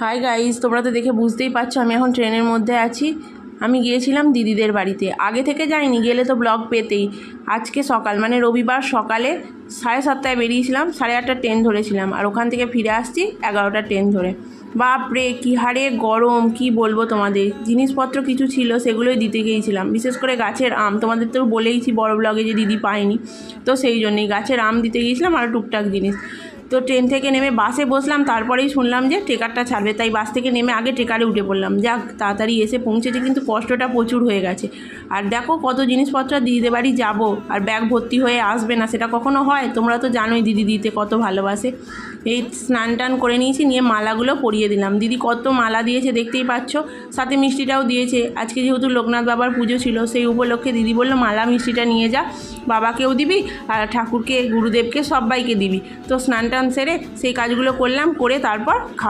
Hi guys, তোমরা তো দেখে বুঝতেই পারছো আমি এখন ট্রেনের মধ্যে আছি। আমি গিয়েছিলাম দিদিদের বাড়িতে, আগে থেকে যাইনি, গেলে তো ব্লগ পেতেই। আজকে সকাল মানে রবিবার সকালে 7:30টায় বেরিয়েছিলাম, 8:30টার ট্রেন ধরেছিলাম, আর ওখান থেকে ফিরে আসছি 11টার ট্রেন ধরে। বাপরে কী হারে গরম, কি বলবো তোমাদের। জিনিসপত্র কিছু ছিল সেগুলোই দিতে গিয়েছিলাম, বিশেষ করে গাছের আম। তোমাদের তো বলেইছি বড় ব্লগে যে দিদি পাইনি, তো সেই জন্যই গাছের আম দিতে গিয়েছিলাম আর টুকটাক জিনিস। তো ট্রেন থেকে নেমে বাসে বসলাম, তারপরেই শুনলাম যে ট্রেকারটা ছাড়বে, তাই বাস থেকে নেমে আগে ট্রেকারে উঠে পড়লাম। যাক তাড়াতাড়ি এসে পৌঁছেছে, কিন্তু কষ্টটা প্রচুর হয়ে গেছে। আর দেখো কত জিনিসপত্র দিদিদের বাড়ি যাবো আর ব্যাগ ভর্তি হয়ে আসবে না, সেটা কখনো হয়? তোমরা তো জানোই দিদি দিতে কত ভালোবাসে। এই স্নান টান করে নিয়েছি, নিয়ে মালাগুলো পরিয়ে দিলাম। দিদি কত মালা দিয়েছে দেখতেই পাচ্ছ, সাথে মিষ্টিটাও দিয়েছে। আজকে যেহেতু লোকনাথ বাবার পুজো ছিল, সেই উপলক্ষে দিদি বললো মালা মিষ্টিটা নিয়ে যা, বাবাকেও দিবি আর ঠাকুরকে গুরুদেবকে সবাইকে দিবি। তো স্নান টান সেরে সেই কাজগুলো করলাম, করে তারপর